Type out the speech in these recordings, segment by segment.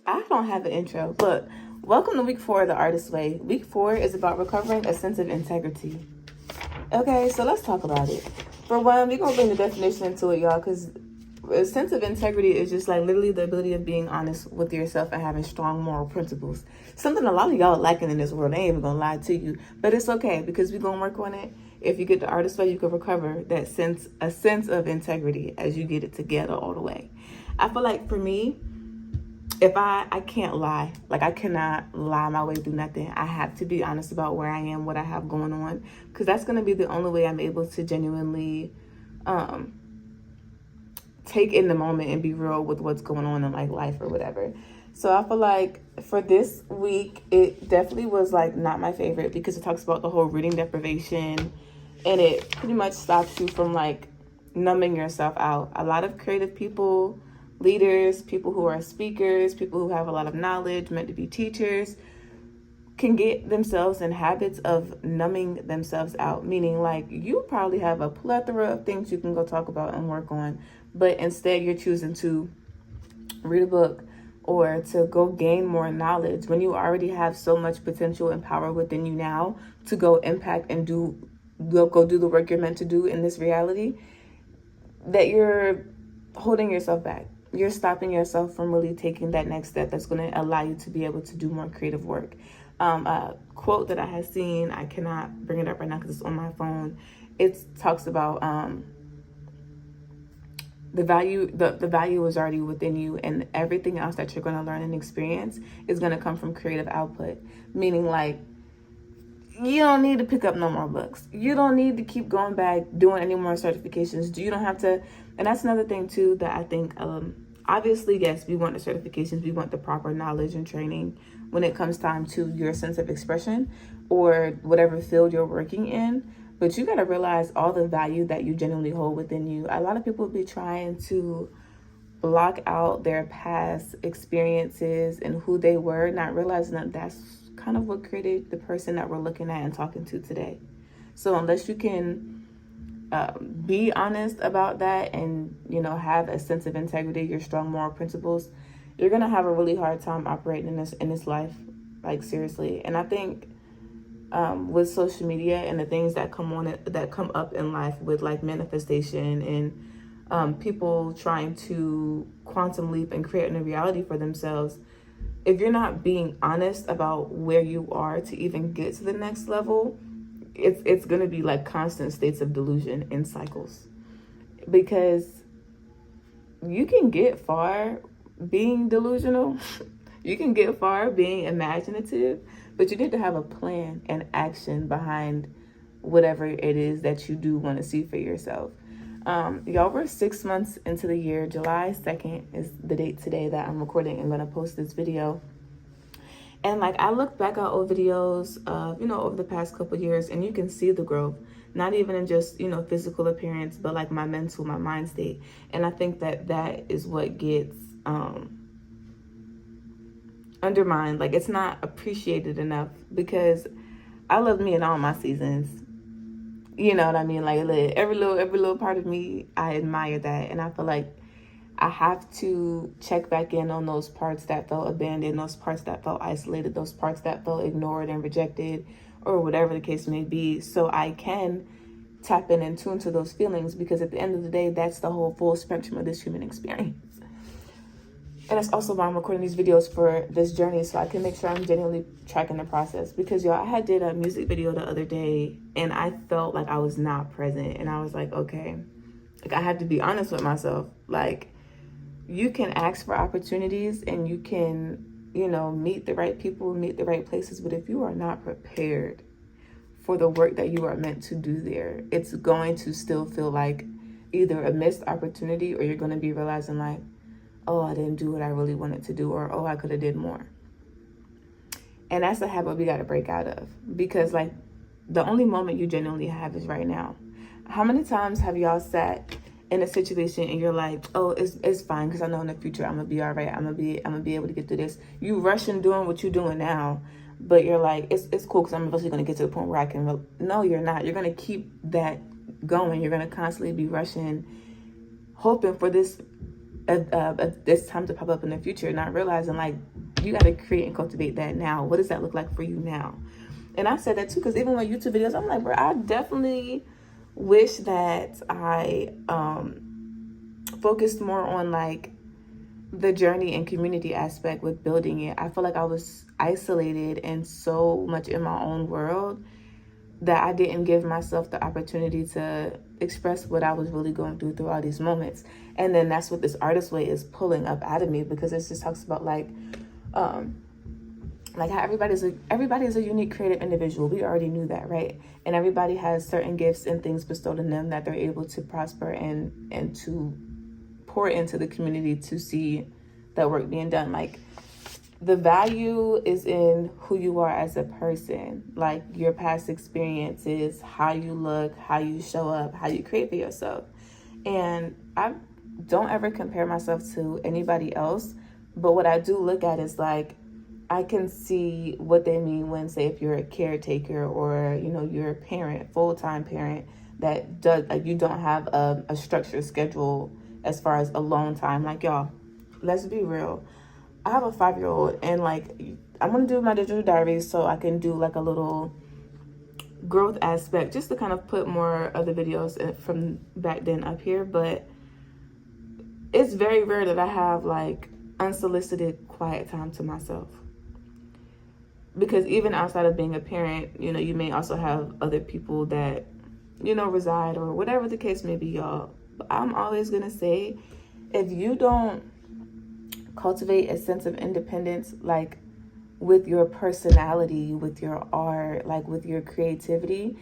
I don't have an intro. Look, welcome to week 4 of The Artist Way. Week 4 is about recovering a sense of integrity. Okay, so let's talk about it. For one, we're going to bring the definition into it, y'all, because a sense of integrity is just like literally the ability of being honest with yourself and having strong moral principles. Something a lot of y'all lacking in this world. I ain't even going to lie to you. But it's okay because we're going to work on it. If you get the Artist Way, you can recover a sense of integrity as you get it together all the way. I feel like for me, if I can't lie, like I cannot lie my way through nothing. I have to be honest about where I am, what I have going on, because that's going to be the only way I'm able to genuinely take in the moment and be real with what's going on in like life or whatever. So I feel like for this week, it definitely was like not my favorite because it talks about the whole reading deprivation and it pretty much stops you from like numbing yourself out. A lot of creative people, leaders, people who are speakers, people who have a lot of knowledge, meant to be teachers, can get themselves in habits of numbing themselves out, meaning like you probably have a plethora of things you can go talk about and work on, but instead you're choosing to read a book or to go gain more knowledge when you already have so much potential and power within you now to go impact and go do the work you're meant to do in this reality, that you're holding yourself back. You're stopping yourself from really taking that next step that's going to allow you to be able to do more creative work. A quote that I have seen, I cannot bring it up right now because it's on my phone. It talks about the value is already within you, and everything else that you're going to learn and experience is going to come from creative output. Meaning like, you don't need to pick up no more books. You don't need to keep going back, doing any more certifications. You don't have to. And that's another thing too that I think, obviously, yes, we want the certifications. We want the proper knowledge and training when it comes time to your sense of expression or whatever field you're working in. But you got to realize all the value that you genuinely hold within you. A lot of people be trying to block out their past experiences and who they were, not realizing that that's kind of what created the person that we're looking at and talking to today. So unless you can be honest about that and, you know, have a sense of integrity, your strong moral principles, you're going to have a really hard time operating in this life, like seriously. And I think with social media and the things that come up in life with like manifestation and people trying to quantum leap and create a reality for themselves, if you're not being honest about where you are to even get to the next level, it's going to be like constant states of delusion in cycles, because you can get far being delusional. You can get far being imaginative, but you need to have a plan and action behind whatever it is that you do want to see for yourself. Y'all, we're 6 months into the year. July 2nd is the date today that I'm recording and going to post this video. And like I look back at old videos, over the past couple of years, and you can see the growth, not even in just, physical appearance, but like my mental, my mind state. And I think that is what gets undermined. Like it's not appreciated enough, because I love me in all my seasons. You know what I mean? Like every little part of me, I admire that. And I feel like I have to check back in on those parts that felt abandoned, those parts that felt isolated, those parts that felt ignored and rejected, or whatever the case may be, so I can tap in and tune to those feelings, because at the end of the day, that's the whole full spectrum of this human experience. And that's also why I'm recording these videos for this journey, so I can make sure I'm genuinely tracking the process. Because y'all, I did a music video the other day and I felt like I was not present. And I was like, okay, like I have to be honest with myself. Like, you can ask for opportunities and you can, meet the right people, meet the right places. But if you are not prepared for the work that you are meant to do there, it's going to still feel like either a missed opportunity, or you're going to be realizing like, oh, I didn't do what I really wanted to do, or oh, I could have did more. And that's a habit we got to break out of, because like the only moment you genuinely have is right now. How many times have y'all sat in a situation and you're like, oh, it's fine, because I know in the future I'm gonna be all right. I'm gonna be able to get through this. You rushing doing what you're doing now, but you're like, it's cool because I'm eventually gonna get to the point where I can. No, you're not. You're gonna keep that going. You're gonna constantly be rushing, hoping for this this time to pop up in the future, not realizing like you got to create and cultivate that now. What does that look like for you now? And I said that too, because even with YouTube videos, I'm like, bro, I definitely wish that I focused more on like the journey and community aspect with building it. I feel like I was isolated and so much in my own world that I didn't give myself the opportunity to express what I was really going through all these moments. And then that's what this Artist Way is pulling up out of me, because it just talks about like how everybody's a unique creative individual. We already knew that, right? And everybody has certain gifts and things bestowed in them that they're able to prosper and to pour into the community to see that work being done. Like, the value is in who you are as a person, like your past experiences, how you look, how you show up, how you create for yourself. And I don't ever compare myself to anybody else, but what I do look at is like, I can see what they mean when, say, if you're a caretaker or, you know, you're a parent, full-time parent that does, like, you don't have a structured schedule as far as alone time. Like, y'all, let's be real. I have a 5-year-old, and like, I'm gonna do my digital diaries so I can do like a little growth aspect just to kind of put more of the videos from back then up here. But it's very rare that I have like unsolicited quiet time to myself, because even outside of being a parent, you know, you may also have other people that, you know, reside or whatever the case may be, y'all. But I'm always gonna say, if you don't cultivate a sense of independence, like with your personality, with your art, like with your creativity,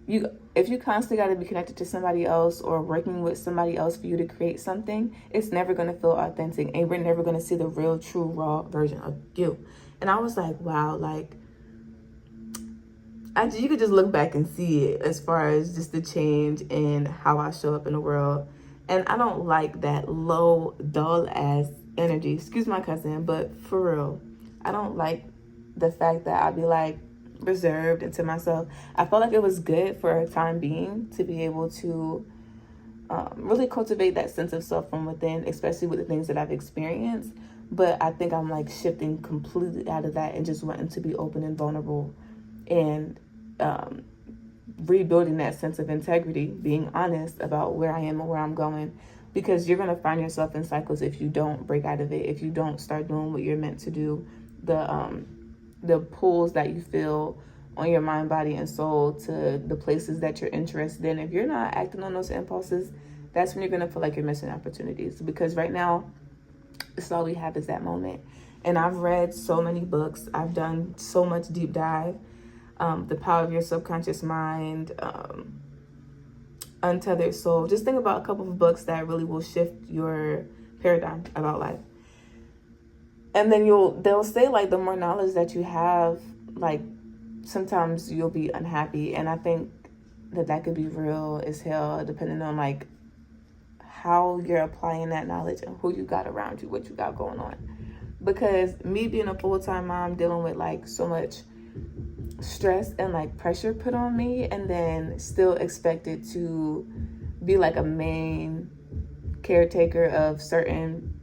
if you constantly got to be connected to somebody else or working with somebody else for you to create something, it's never going to feel authentic, and we're never going to see the real, true, raw version of you. And I was like, wow, like, you could just look back and see it as far as just the change in how I show up in the world. And I don't like that low, dull ass energy. Excuse my cousin, but for real, I don't like the fact that I'd be like reserved and to myself. I felt like it was good for a time being to be able to really cultivate that sense of self from within, especially with the things that I've experienced. But I think I'm like shifting completely out of that and just wanting to be open and vulnerable and rebuilding that sense of integrity, being honest about where I am and where I'm going. Because you're going to find yourself in cycles if you don't break out of it, if you don't start doing what you're meant to do. The pulls that you feel on your mind, body, and soul to the places that you're interested in, if you're not acting on those impulses, that's when you're going to feel like you're missing opportunities. Because right now, it's all we have is that moment. And I've read so many books. I've done so much deep dive. The Power of Your Subconscious Mind, Untethered Soul. Just think about a couple of books that really will shift your paradigm about life. And then they'll say like the more knowledge that you have, like sometimes you'll be unhappy. And I think that could be real as hell, depending on like how you're applying that knowledge and who you got around you, what you got going on. Because me being a full-time mom, dealing with like so much stress and like pressure put on me, and then still expected to be like a main caretaker of certain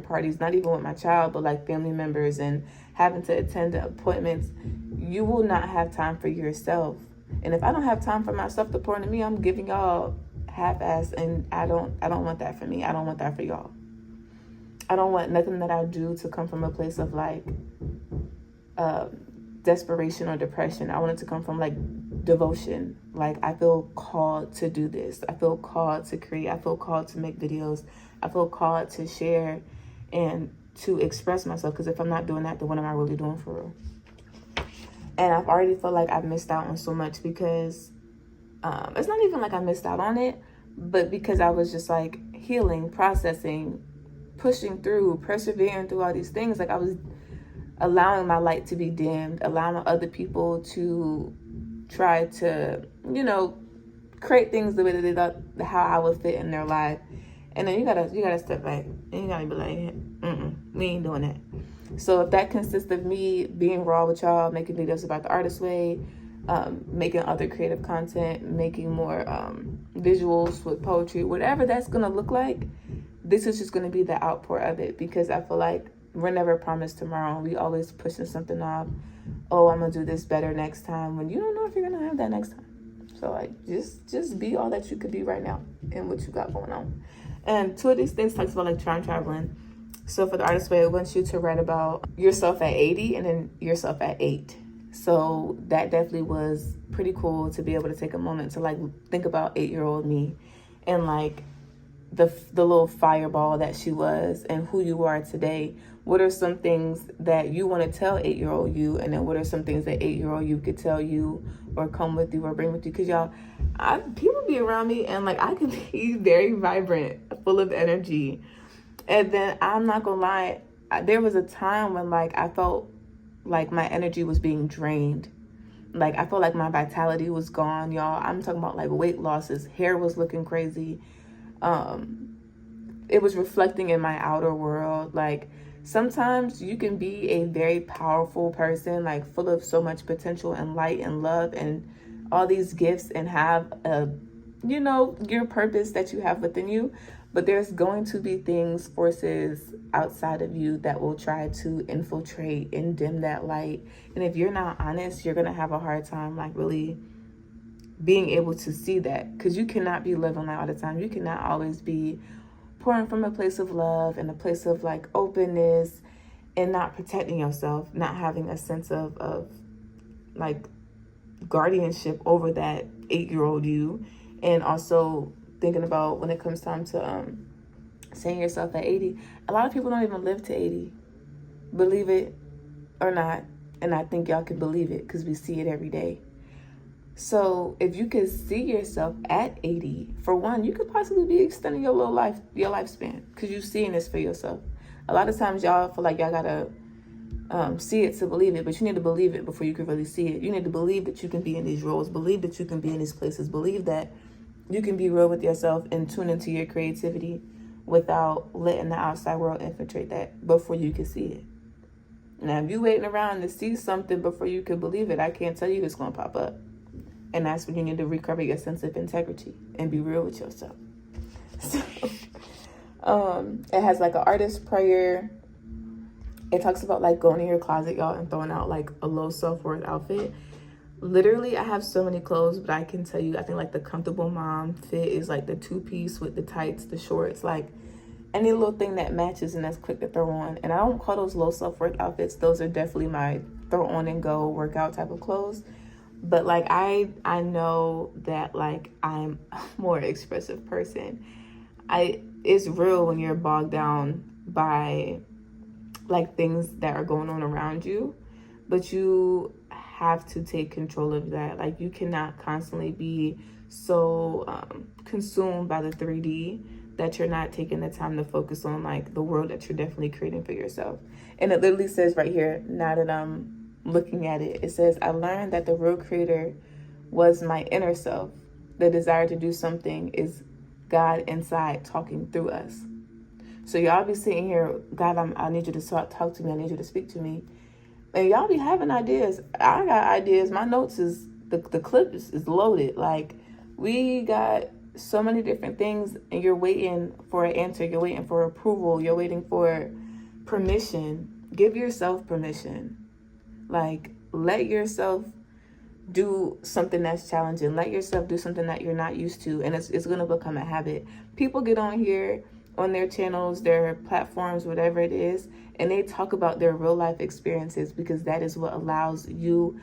parties, not even with my child, but like family members, and having to attend to appointments, you will not have time for yourself. And if I don't have time for myself to pour into me, I'm giving y'all half-ass, and I don't want that for me. I don't want that for y'all. I don't want nothing that I do to come from a place of like desperation or depression. I want it to come from like devotion. Like, I feel called to do this. I feel called to create. I feel called to make videos. I feel called to share and to express myself. Because if I'm not doing that, then what am I really doing for real? And I've already felt like I've missed out on so much, because it's not even like I missed out on it, but because I was just like healing, processing, pushing through, persevering through all these things. Like, I was allowing my light to be dimmed, allowing other people to try to, you know, create things the way that they thought how I would fit in their life. And then you gotta step back and you gotta be like, we ain't doing that. So if that consists of me being raw with y'all, making videos about the Artist Way, making other creative content, making more visuals with poetry, whatever that's gonna look like, this is just going to be the outpour of it, because I feel like we're never promised tomorrow. We always pushing something off. Oh, I'm going to do this better next time, when you don't know if you're going to have that next time. So like, just be all that you could be right now and what you got going on. And two of these things talks about like time traveling. So for the artist way, it wants you to write about yourself at 80 and then yourself at 8. So that definitely was pretty cool to be able to take a moment to like think about 8-year-old me and like the little fireball that she was and who you are today. What are some things that you want to tell 8-year-old you, and then what are some things that 8-year-old you could tell you or come with you or bring with you? Because y'all, people be around me and like I can be very vibrant, full of energy. And then I'm not gonna lie, there was a time when like I felt like my energy was being drained. Like I felt like my vitality was gone, y'all. I'm talking about like weight losses, hair was looking crazy. It was reflecting in my outer world. Like sometimes you can be a very powerful person, like full of so much potential and light and love and all these gifts, and have your purpose that you have within you. But there's going to be forces outside of you that will try to infiltrate and dim that light. And if you're not honest, you're going to have a hard time like really being able to see that, because you cannot be living light all the time. You cannot always be pouring from a place of love and a place of like openness and not protecting yourself, not having a sense of like guardianship over that 8-year-old you. And also thinking about when it comes time to seeing yourself at 80, a lot of people don't even live to 80, believe it or not. And I think y'all can believe it because we see it every day. So if you could see yourself at 80, for one, you could possibly be extending your lifespan, because you're seeing this for yourself. A lot of times y'all feel like y'all gotta see it to believe it, but you need to believe it before you can really see it. You need to believe that you can be in these roles, believe that you can be in these places, believe that you can be real with yourself and tune into your creativity without letting the outside world infiltrate that before you can see it. Now, if you're waiting around to see something before you can believe it, I can't tell you it's going to pop up. And that's when you need to recover your sense of integrity and be real with yourself. So, it has like an artist prayer. It talks about like going in your closet, y'all, and throwing out like a low self-worth outfit. Literally, I have so many clothes, but I can tell you, I think like the comfortable mom fit is like the 2-piece with the tights, the shorts, like any little thing that matches and that's quick to throw on. And I don't call those low self-worth outfits. Those are definitely my throw on and go workout type of clothes. But like I know that like I'm a more expressive person. It's real when you're bogged down by like things that are going on around you, but you have to take control of that. Like you cannot constantly be so consumed by the 3D that you're not taking the time to focus on like the world that you're definitely creating for yourself. And it literally says right here, now that I'm looking at it, it says, I learned that the real creator was my inner self. The desire to do something is God inside talking through us. So y'all be sitting here, God, I need you to talk to me. I need you to speak to me. And y'all be having ideas. I got ideas. My notes is, the clip is loaded. Like we got so many different things, and you're waiting for an answer. You're waiting for approval. You're waiting for permission. Give yourself permission. Like, let yourself do something that's challenging. Let yourself do something that you're not used to, and it's going to become a habit. People get on here, on their channels, their platforms, whatever it is, and they talk about their real life experiences, because that is what allows you,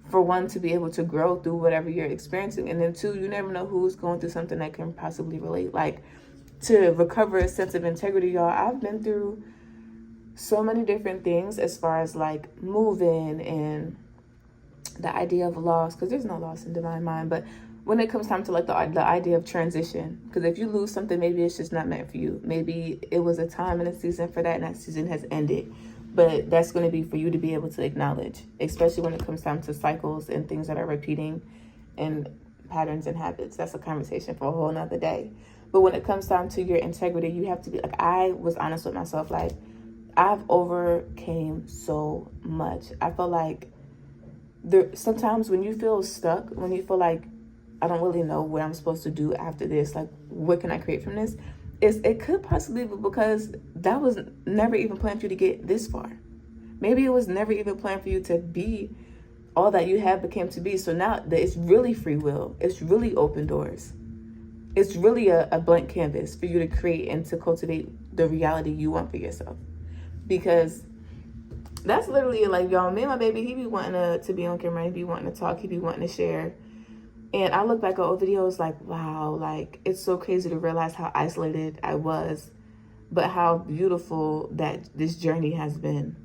for one, to be able to grow through whatever you're experiencing, and then two, you never know who's going through something that can possibly relate. Like, to recover a sense of integrity, y'all, I've been through so many different things as far as like moving and the idea of loss, because there's no loss in divine mind, but when it comes time to like the idea of transition, because if you lose something, maybe it's just not meant for you. Maybe it was a time and a season for that, and that season has ended. But that's going to be for you to be able to acknowledge, especially when it comes time to cycles and things that are repeating and patterns and habits. That's a conversation for a whole nother day. But when it comes down to your integrity, you have to be like, I was honest with myself. Like, I've overcame so much. I feel like sometimes when you feel stuck, when you feel like I don't really know what I'm supposed to do after this, like what can I create from this? it could possibly be because that was never even planned for you to get this far. Maybe it was never even planned for you to be all that you have became to be. So now it's really free will. It's really open doors. It's really a blank canvas for you to create and to cultivate the reality you want for yourself. Because that's literally like, y'all, me and my baby, he be wanting to be on camera, he be wanting to talk, he be wanting to share. And I look back at old videos like, wow, like it's so crazy to realize how isolated I was, but how beautiful that this journey has been.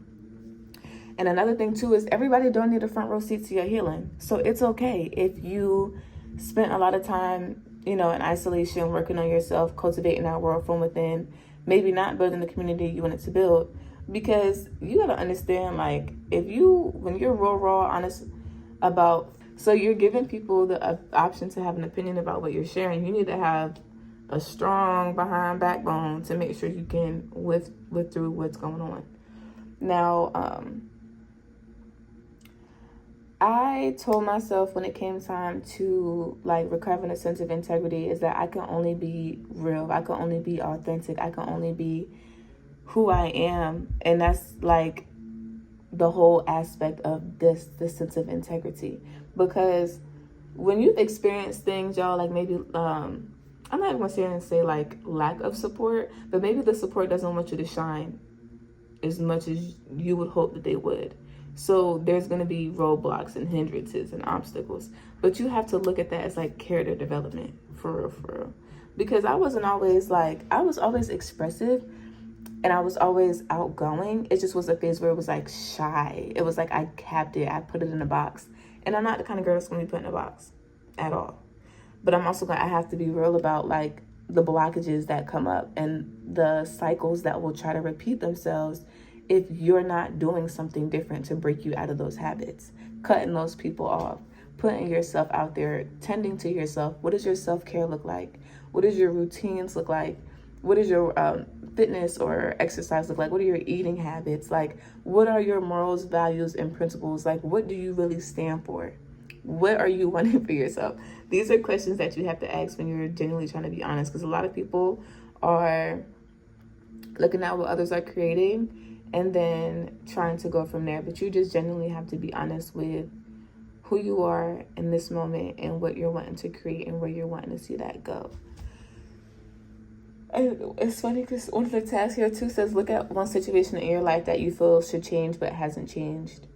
And another thing too is everybody don't need a front row seat to your healing. So it's okay if you spent a lot of time, in isolation, working on yourself, cultivating that world from within, maybe not building the community you wanted to build. Because you got to understand, like, when you're raw, honest about, so you're giving people the option to have an opinion about what you're sharing, you need to have a strong behind backbone to make sure you can with through what's going on. Now, I told myself when it came time to like recovering a sense of integrity is that I can only be real. I can only be authentic. I can only be who I am. And that's like the whole aspect of this sense of integrity. Because when you've experienced things, y'all, like maybe, I'm not even going to say like lack of support, but maybe the support doesn't want you to shine as much as you would hope that they would. So there's going to be roadblocks and hindrances and obstacles, but you have to look at that as like character development for real. Because I was always expressive and I was always outgoing. It just was a phase where it was like shy. It was like I capped it. I put it in a box, and I'm not the kind of girl that's going to be put in a box at all. But I have to be real about like the blockages that come up and the cycles that will try to repeat themselves if you're not doing something different to break you out of those habits, cutting those people off, putting yourself out there, tending to yourself. What does your self-care look like? What does your routines look like? What does your fitness or exercise look like? What are your eating habits? Like, what are your morals, values, and principles? Like, what do you really stand for? What are you wanting for yourself? These are questions that you have to ask when you're genuinely trying to be honest, because a lot of people are looking at what others are creating and then trying to go from there. But you just genuinely have to be honest with who you are in this moment and what you're wanting to create and where you're wanting to see that go. And it's funny because one of the tasks here too says, look at one situation in your life that you feel should change but hasn't changed.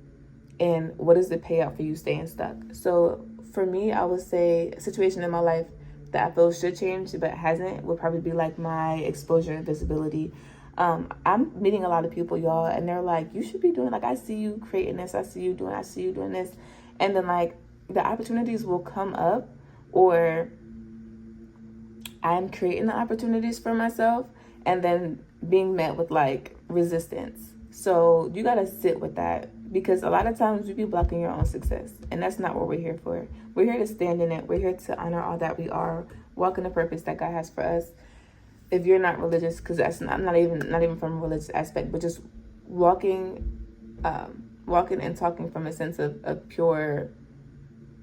And what is the payout for you staying stuck? So for me, I would say a situation in my life that I feel should change but hasn't would probably be like my exposure and visibility. I'm meeting a lot of people, y'all, and they're like, you should be doing, like, I see you creating this, I see you doing this. And then like the opportunities will come up, or I'm creating the opportunities for myself and then being met with like resistance. So you got to sit with that, because a lot of times you be blocking your own success, and that's not what we're here for. We're here to stand in it. We're here to honor all that we are, walk in the purpose that God has for us. If you're not religious, because that's not even from a religious aspect, but just walking and talking from a sense of pure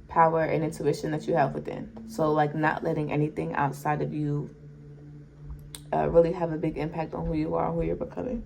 power and intuition that you have within. So like not letting anything outside of you really have a big impact on who you are, who you're becoming.